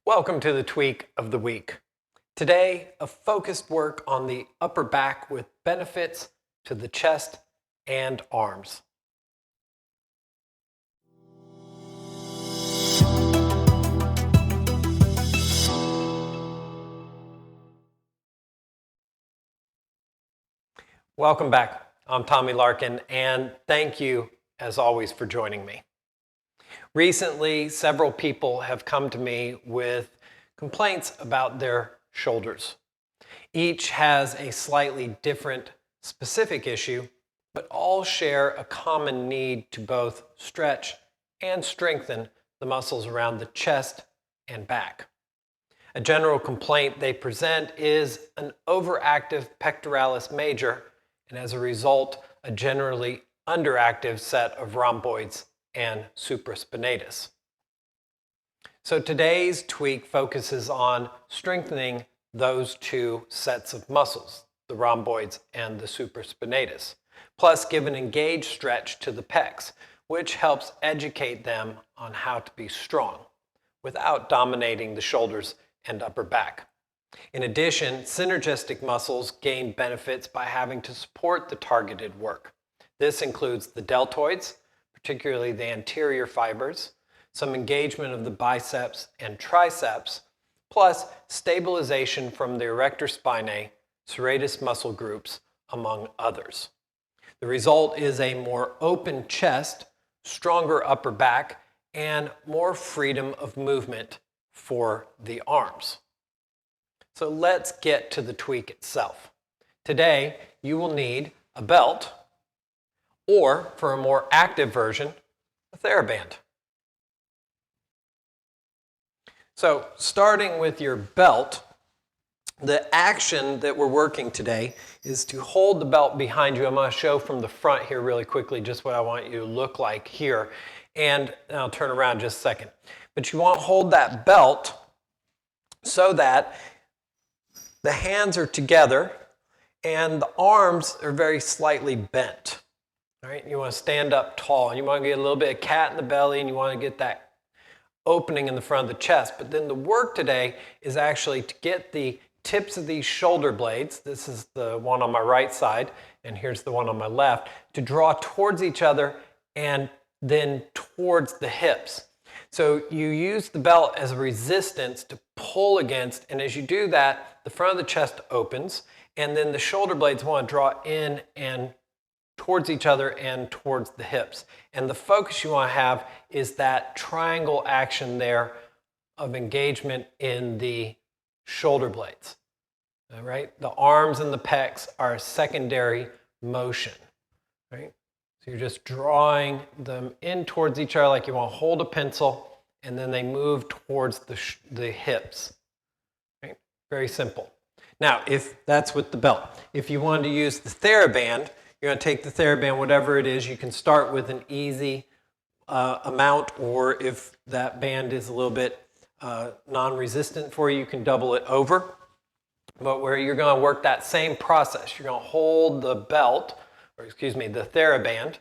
Welcome to the Tweak of the Week. Today, a focused work on the upper back with benefits to the chest and arms. Welcome back. I'm Tommy Larkin, and thank you, as always, for joining me. Recently, several people have come to me with complaints about their shoulders. Each has a slightly different specific issue, but all share a common need to both stretch and strengthen the muscles around the chest and back. A general complaint they present is an overactive pectoralis major, and as a result, a generally underactive set of rhomboids and supraspinatus. So today's tweak focuses on strengthening those two sets of muscles, the rhomboids and the supraspinatus, plus give an engaged stretch to the pecs, which helps educate them on how to be strong without dominating the shoulders and upper back. In addition, synergistic muscles gain benefits by having to support the targeted work. This includes the deltoids, particularly the anterior fibers, some engagement of the biceps and triceps, plus stabilization from the erector spinae, serratus muscle groups, among others. The result is a more open chest, stronger upper back, and more freedom of movement for the arms. So let's get to the tweak itself. Today, you will need a belt, or for a more active version, a TheraBand. So starting with your belt, the action that we're working today is to hold the belt behind you. I'm going to show from the front here really quickly just what I want you to look like here. And I'll turn around just a second. But you want to hold that belt so that the hands are together and the arms are very slightly bent. All right, you want to stand up tall, and you want to get a little bit of cat in the belly, and you want to get that opening in the front of the chest. But then the work today is actually to get the tips of these shoulder blades, this is the one on my right side, and here's the one on my left, to draw towards each other and then towards the hips. So you use the belt as a resistance to pull against, and as you do that, the front of the chest opens, and then the shoulder blades want to draw in and towards each other and towards the hips. And the focus you want to have is that triangle action there of engagement in the shoulder blades. All right? The arms and the pecs are a secondary motion. Right? So you're just drawing them in towards each other like you want to hold a pencil, and then they move towards the hips. Right? Very simple. Now, if that's with the belt. If you wanted to use the TheraBand, you're going to take the TheraBand, whatever it is. You can start with an easy amount, or if that band is a little bit non-resistant for you, you can double it over. But where you're going to work that same process, you're going to hold the belt, or excuse me, the TheraBand,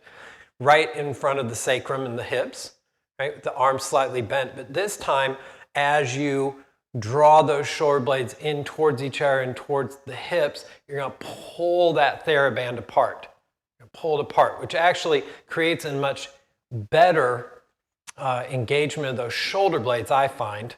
right in front of the sacrum and the hips, right, with the arms slightly bent. But this time, as you draw those shoulder blades in towards each other and towards the hips, you're going to pull that TheraBand apart. Pull it apart, which actually creates a much better engagement of those shoulder blades, I find.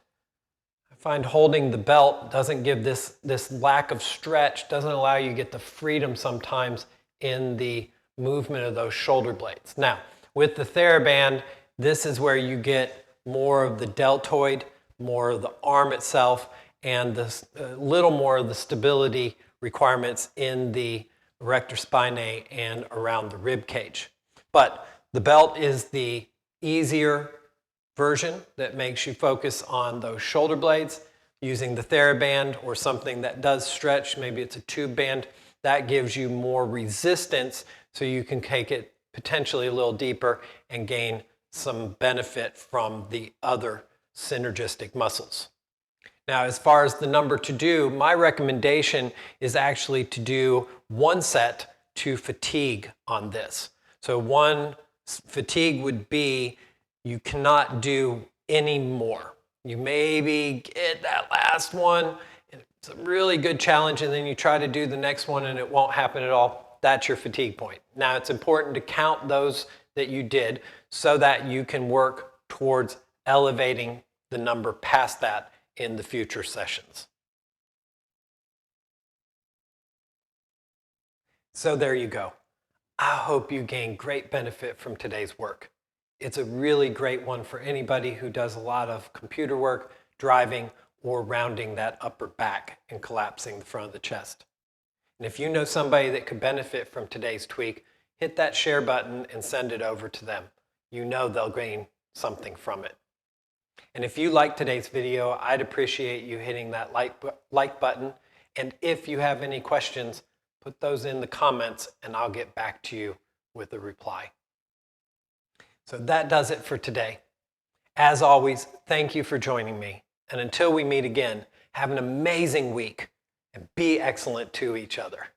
I find holding the belt doesn't give this lack of stretch, doesn't allow you to get the freedom sometimes in the movement of those shoulder blades. Now, with the TheraBand, this is where you get more of the deltoid, more of the arm itself, and a little more of the stability requirements in the erector spinae and around the rib cage. But the belt is the easier version that makes you focus on those shoulder blades. Using the TheraBand or something that does stretch, maybe it's a tube band, that gives you more resistance so you can take it potentially a little deeper and gain some benefit from the other synergistic muscles. Now, as far as the number to do, my recommendation is actually to do one set to fatigue on this. So one fatigue would be you cannot do any more. You maybe get that last one, and it's a really good challenge, and then you try to do the next one and it won't happen at all. That's your fatigue point. Now, it's important to count those that you did so that you can work towards elevating the number past that in the future sessions. So there you go. I hope you gain great benefit from today's work. It's a really great one for anybody who does a lot of computer work, driving, or rounding that upper back and collapsing the front of the chest. And if you know somebody that could benefit from today's tweak, hit that share button and send it over to them. You know they'll gain something from it. And if you like today's video, I'd appreciate you hitting that like button. And if you have any questions, put those in the comments and I'll get back to you with a reply. So that does it for today. As always, thank you for joining me. And until we meet again, have an amazing week and be excellent to each other.